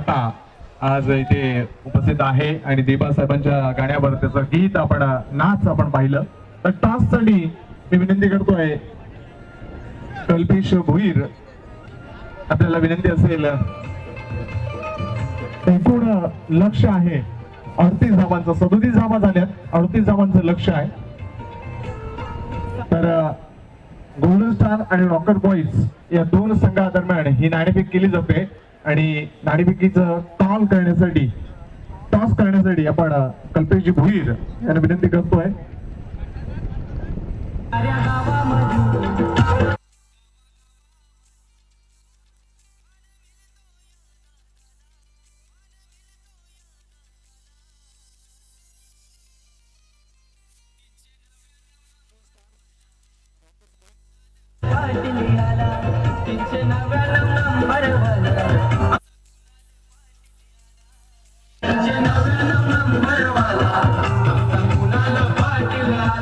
दाता आज इथे उपस्थित आहे आणि देबा साहेबांच्या गाण्यावर त्याचं गीत आपण नाच आपण पाहिलं. तर टास्कसाठी मी विनंती करतोय कल्पेश भोईर, आपल्याला विनंती असेल, एकूण लक्ष आहे 38 धावांचं, 37 धावा झाल्यात, 38 धावांचं लक्ष आहे. तर गोल्डन स्टार आणि रॉकर बॉईज या दोन संघादरम्यान ही नाणेफेक केली जाते आणि नाणेफेकीचं टॉस करण्यासाठी आपण कल्पेशजी भोईर यांना विनंती करतोय.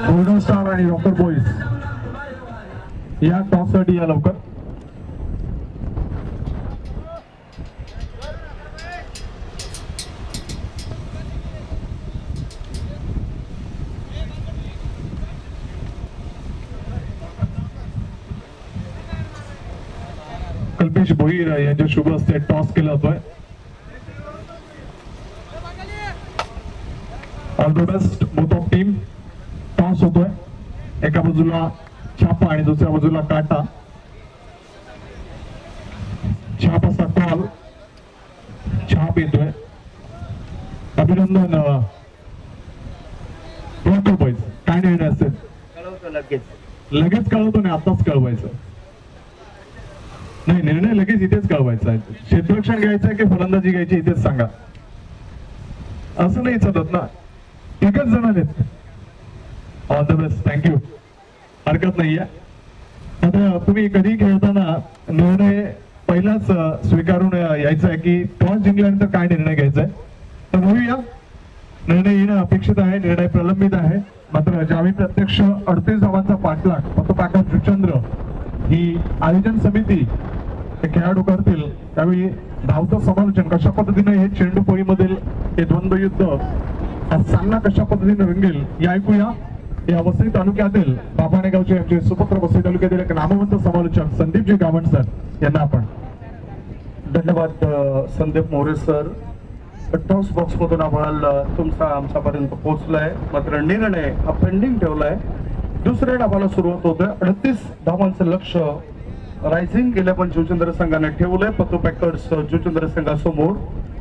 गोल्डन स्टार आणि रॉकर बॉईज या टॉससाठी या लवकर. कल्पेश भोईर यांच्या शुभ हस्ते टॉस केला जातोय. All the best both of team. Toss होतोय, एका बाजूला छापा आणि दुसऱ्या बाजूला काटा. छाप असा कॉल, छाप येतोय. अभिनंदन रॉकर बॉईज. काय निर्णय असेल? लगेच कळवतो नाही, आताच कळवायचं नाही. निर्णय लगेच इथेच कळवायचा आहे. क्षेत्ररक्षण घ्यायचं आहे की फलंदाजी घ्यायची इथेच सांगा. असं नाही चालत ना, एकच जण आहेत. All the best, thank you. हरकत नाहीये. आता तुम्ही कधी खेळताना निर्णय पहिलाच स्वीकारून यायचा आहे की टॉस जिंकल्यानंतर काय निर्णय घ्यायचा आहे. तर बघूया, निर्णय येणं अपेक्षित आहे, निर्णय प्रलंबित आहे. मात्र ज्यावेळी प्रत्यक्ष 38 धावांचा पाठलाग पतोपाकर जुचंद्र ही आयोजन समिती खेळाडू करतील, त्यावेळी धावतं समालोचन कशा पद्धतीने हे चेंडू फळीमधील हे द्वंद्व युद्ध, हा सामना कशा पद्धतीने रंगेल या ऐकूया. या वसई तालुक्यातील बाबाणे गावचे आमचे सुपुत्र वसई तालुक्यातील एक नामवंत समालोचक संदीपजी गावंड सर यांना आपण. धन्यवाद Sandeep More sir. Toss box मधून आम्हाला तुमचा आमच्यापर्यंत पोहोचलाय. मात्र निर्णय हा पेंडिंग ठेवलाय. दुसऱ्या डावाला सुरुवात होतोय. 38 धावांचं लक्ष रायझिंग 11 जुचंद्र संघाने ठेवलंय पतू पॅकर्स जुचंद्र संघासमोर.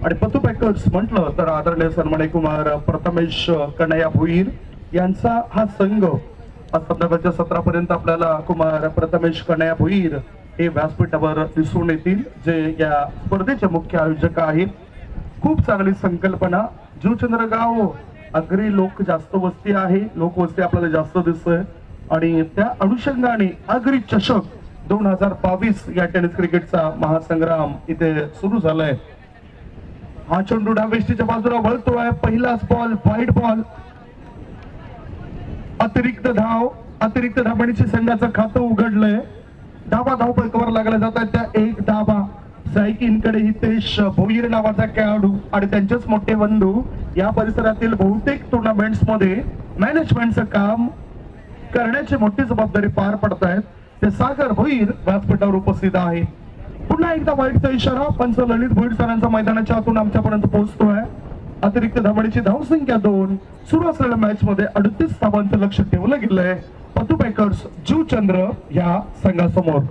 आणि पतू पॅकर्स म्हटलं तर आदरणीय सन्माननीय कुमार प्रथमेश कन्हैया भोईर यांचा हा संघ आज सप्टेंबरच्या 17 पर्यंत आपल्याला कुमार प्रथमेश कन्हैया भोईर हे व्यासपीठावर दिसून येतील, जे या स्पर्धेचे मुख्य आयोजक आहेत. खूप चांगली संकल्पना. जुचंद्र गाव अग्री लोक जास्त वस्ती आहे, लोकवस्ती आपल्याला जास्त दिसतोय आणि त्या अनुषंगाने अग्री चषक 2022 या टेनिस क्रिकेटचा महासंग्राम इथे सुरू झालाय. हा चेंडू डावेष्टीच्या बाजूला वळतोय. पहिलाच बॉल, वाईड बॉल. अतिरिक्त धावणीची संघाचं खातं उघडलंय. धावा धावपळीवर लागला जात आहे. त्या एक धावा सायकीनकडे हितेश भोईर नावाचा खेळाडू आणि त्यांचेच मोठे बंधू या परिसरातील बहुतेक टुर्नामेंट्स मध्ये मॅनेजमेंटचं काम करण्याची मोठी जबाबदारी पार पडतायत. ते सागर भोईर व्यासपीठावर उपस्थित आहे. पुन्हा एकदा वाईटचा इशारा पंच ललित भोईर सरांचा मैदानाच्या आतून आमच्यापर्यंत पोहोचतोय. अतिरिक्त धावणीची धावसंख्या 2. सुरू असलेल्या मॅच मध्ये 38 धावांचं लक्ष ठेवलं गेलंय पतू पॅकर्स जुचंद्र या संघासमोर.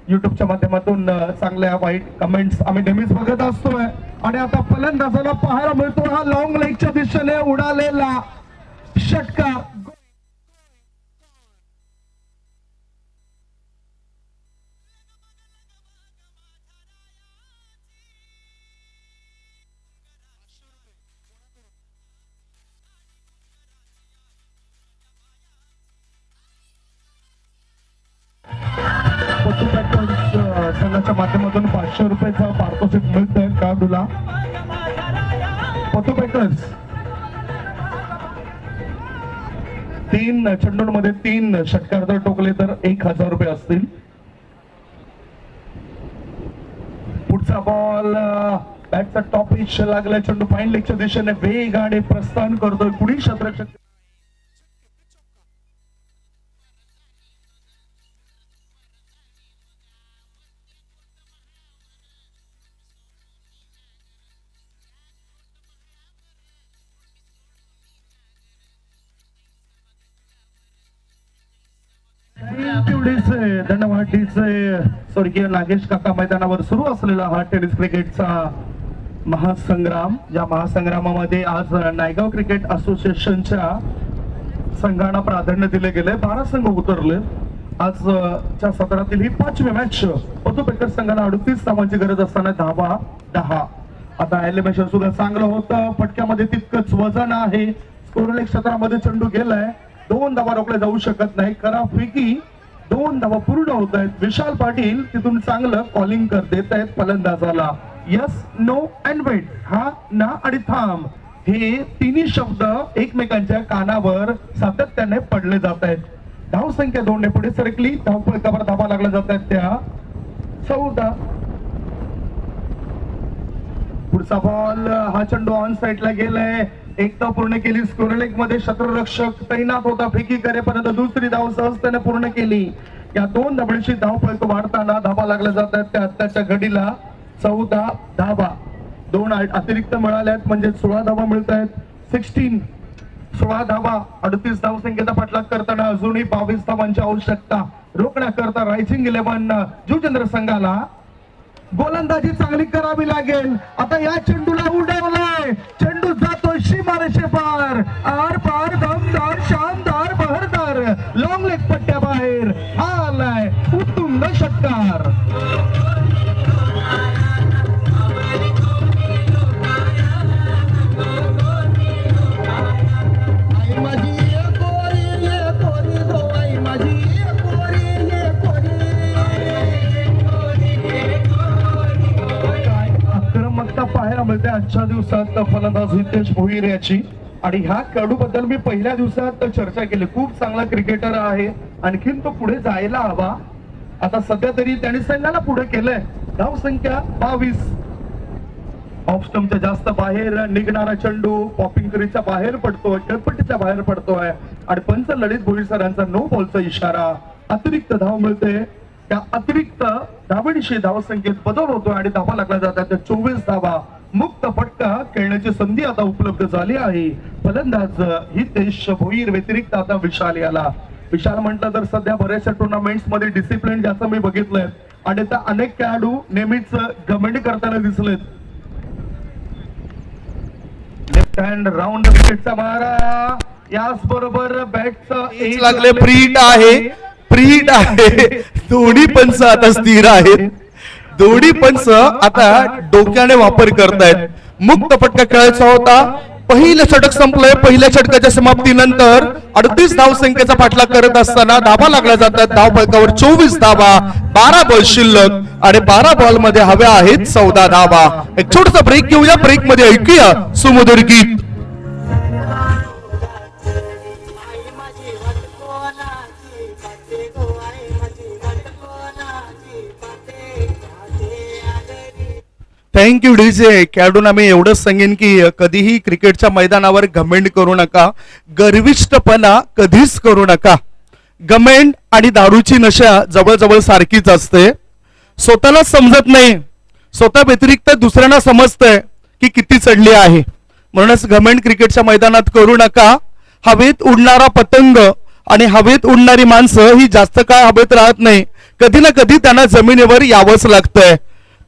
युट्यूबच्या माध्यमातून चांगल्या वाईट कमेंट्स आम्ही नेहमीच बघत असतोय. आणि आता फलंदाजाला पाहायला मिळतो हा लॉंग लेगच्या दिशेने उडालेला षटकार. संघाच्या माध्यमातून 500 रुपयाचा पारितोषिक मिळतंय खेळाडूला. पतू पॅकर्स 3 चेंडूंमध्ये 3 षटकार जर टोकले तर 1000 रुपये असतील. बॉल बॅटचा टॉप इच लागलाय, चेंडू फाईन लेगच्या दिशेने वेगाने प्रस्थान करतोय, पुढील क्षेत्ररक्षक दंडवाटीचे स्वर्गीय नागेश काका मैदानावर सुरू असलेला हा टेनिस क्रिकेटचा महासंग्राम, या महासंग्रामामध्ये आज नायगाव क्रिकेट असोसिएशनच्या संघांना प्राधान्य दिले गेले. 12 संघ उतरले. आजच्या सत्रातील ही 5वी मॅच. पतुपेकर संघाला 38 धावांची गरज असताना धावा 10. आता एलिमिनेशन सुद्धा चांगलं होतं, फटक्यामध्ये तितकंच वजन आहे. स्कोरलेग क्षेत्रामध्ये चेंडू गेलाय, 2 धावा रोखल्या जाऊ शकत नाही. कराफिकी 2 धावा पूर्ण होत आहेत. विशाल पाटील तिथून चांगलं कॉलिंग देत आहेत फलंदाजाला. यस, नो अँड वेट, हा, ना आणि थांब, हे तिन्ही शब्द एकमेकांच्या कानावर सातत्याने पडले जात आहेत. धाव संख्या 2 ने पुढे सरकली. धावफलकावर धावा लागल्या जात आहेत त्या 14. पुढचा बॉल, हा चेंडू ऑन साइडला गेलाय. एक धाव पूर्ण केली. स्कोरलेग मध्ये क्षेत्ररक्षक तैनात होता, फेकी करेपर्यंत दुसरी धाव सहजतेने पूर्ण केली. या 2 धावांची धावफलक वाढताना धावा लागल्या जात आहेत त्या आत्ताच्या घडीला 14 धावा. 2 अतिरिक्त मिळाल्यात म्हणजे 16 धावा मिळत आहेत. 16 धावा. 38 धावसंख्येचा पाठलाग करताना अजूनही 22 धावांची आवश्यकता. रोखण्याकरता रायझिंग 11 जुचंद्र संघाला गोलंदाजी चांगली करावी लागेल. आता या चेंडूला उडवलाय, चेंडू जातोय सीमारेषे पार, आर पार, दमदार, शानदार, बहरदार, लॉंग लेग पट्ट्या बाहेर. हा आलाय उत्तुंग षटकार. पाहायला मिळते आजच्या दिवसात फलंदाज हितेश भोईर याची. आणि ह्या खेळाडू बद्दल मी पहिल्या दिवसात चर्चा केली, खूप चांगला क्रिकेटर आहे, आणखीन तो पुढे जायला हवा. आता सध्या तरी त्याने संघाला पुढे केलंय. धाव संख्या 22. ऑफ स्टंपच्या जास्त बाहेर निघणारा चेंडू पॉपिंग करीच्या बाहेर पडतोय, खेळपट्टीच्या बाहेर पडतोय आणि पंच ललित भोईर सरांचा नो बॉलचा इशारा. अतिरिक्त धाव मिळते. त्या अतिरिक्त धावांशी धावसंख्येत बदल होतोय आणि धावा लागल्या जातात 24 धावा. मुक्त फटका खेळण्याची संधी आता उपलब्ध झाली आहे. फलंदाज हितेश भोईर व्यतिरिक्त आता विशाल याला. विशाल म्हटलं तर सध्या बऱ्याचशा टुर्नामेंट्स मध्ये डिसिप्लिन ज्याचं मी बघितलंय आणि त्या अनेक खेळाडू नेहमीच गमेंट करताना दिसलेत. लेफ्ट हँड राऊंड विकेटचा मारा. याच बरोबर बॅटचा एज लागले. प्रीट आहे, प्रीट आहे. दोन्ही पंच आता स्थिर आहेत. दोन्ही पंच आता डोक्याने वापर करतायत. मुक्त फटका खेळायचा होता. पहिलं षटक संपलंय. पहिल्या षटकाच्या समाप्तीनंतर 38 धावसंख्येचा पाठलाग करत असताना धावा लागल्या जातात. धाव फलकावर 24 धावा. 12 बॉल शिल्लक आणि 12 बॉल मध्ये हव्या आहेत 14 धावा. एक छोटासा ब्रेक घेऊया. ब्रेक मध्ये ऐकूया सुमधुर गीत. Thank you DJ. खेळाडूंना मी एवढंच सांगेन की कधीही क्रिकेटच्या मैदानावर घमेंड करू नका, गर्विष्ठपणा कधीच करू नका. घमेंड आणि दारूची नशा जवळजवळ सारखीच असते. स्वतःला समजत नाही, स्वतः व्यतिरिक्त दुसऱ्यांना समजतंय की किती चढली आहे. म्हणूनच घमेंड क्रिकेटच्या मैदानात करू नका. हवेत उडणारा पतंग आणि हवेत उडणारी माणसं ही जास्त काळ हवेत राहत नाही. कधी ना कधी त्यांना जमिनीवर यावंच लागतंय.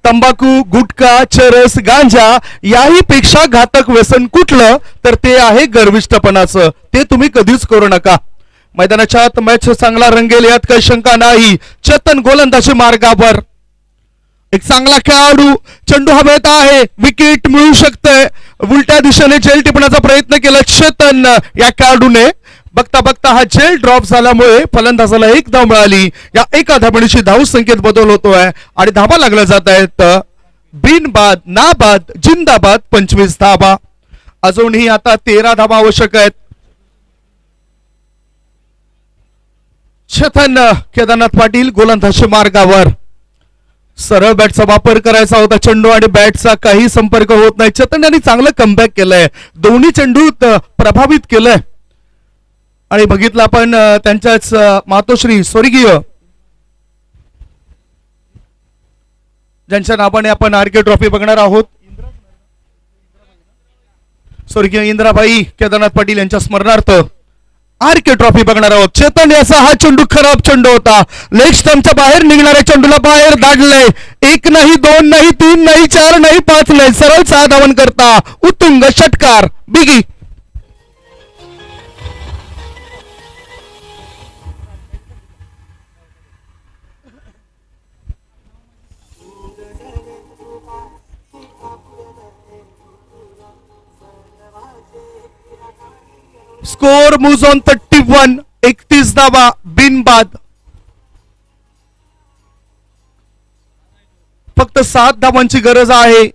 तंबाखू, गुटखा, चरस, गांजा याही पेक्षा घातक व्यसन कुठलं तर ते आहे गर्विष्ठपणाचं. ते तुम्ही कधीच करू नका. मैदानाच्या आत मॅच चांगला रंगेल यात काही शंका नाही. चेतन गोलंदाजी मार्गावर. एक चांगला खेळाडू, चेंडू हवेत आहे, विकेट मिळू शकते. उलट्या दिशेने झेल टिपण्याचा प्रयत्न केला चेतन या खेळाडूने. बघता बघता हा झेल ड्रॉप झाल्यामुळे फलंदाजाला 1 धाव मिळाली. या एका धावणीची धाव संख्येत बदल होतोय आणि धावा लागल्या जात आहेत बिनबाद, नाबाद, जिंदाबाद 25 धावा. अजूनही आता 13 धावा आवश्यक आहेत. चेतन केदारनाथ पाटील गोलंदाजी मार्गावर. सरळ बॅटचा वापर करायचा होता. चेंडू आणि बॅटचा काही संपर्क होत नाही. चेतन यांनी चांगलं कमबॅक केलंय. दोन्ही चेंडू प्रभावित केलंय. आणि बघितलं आपण त्यांच्याच मातोश्री स्वर्गीय ज्यांच्या नावाने आपण आरके ट्रॉफी बघणार आहोत, स्वर्गीय इंद्राबाई केदारनाथ पाटील यांच्या स्मरणार्थ आरके ट्रॉफी बघणार आहोत. चेतन याचा हा चेंडू खराब चेंडू होता. लेग स्टंपच्या बाहेर निघणाऱ्या चेंडूला बाहेर दाढलंय. 1 नाही 2 नाही 3 नाही 4 नाही 5 नाही, सरळ 6 धावन करता उत्तुंग षटकार बिगी. Score moves on 31. 31 धावा बिनबाद. फक्त 7 धावांची गरज आहे.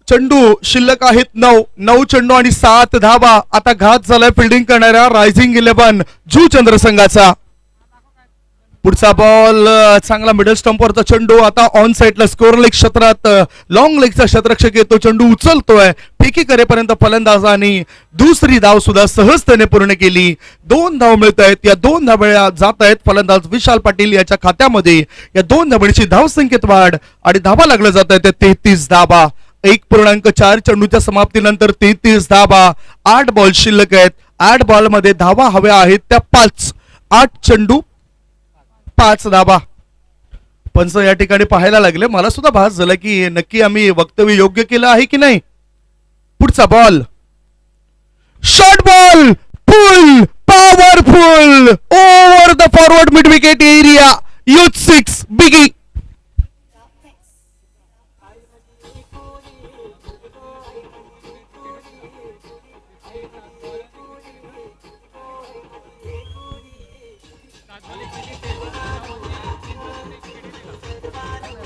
चेंडू शिल्लक आहेत 9 चेंडू आणि 7 धावा. आता घात झालाय फिल्डिंग करणाऱ्या रायझिंग 11 जुचंद्र संघाचा. पुढचा बॉल चांगला मिडल स्टंपवरचा चेंडू. आता ऑन साइडला स्कोर लेग क्षेत्रात लॉंग लेगचा क्षेत्ररक्षक येतो. चेंडू उचलतोय. फेकी करेपर्यंत फलंदाजांनी दुसरी धाव सुद्धा सहजतेने पूर्ण केली. 2 धाव मिळत आहेत. या 2 धावा जात आहेत फलंदाज विशाल पाटील याच्या खात्यामध्ये. या 2 धावांची धावसंख्येत वाढ आणि धावा लागल्या जात आहेत 33 धावा. 1.4 चेंडूच्या समाप्तीनंतर 33 धावा. 8 बॉल शिल्लक आहेत. 8 बॉल मध्ये धावा हव्या आहेत त्या 5. 8 चेंडू 5 धावा. पंच या ठिकाणी पाहायला लागले. मला सुद्धा भास झाला की नक्की आम्ही वक्तव्य योग्य केलं आहे की नाही. पुढचा ball short ball full powerful over the forward mid wicket area. Youth 6 बिगी.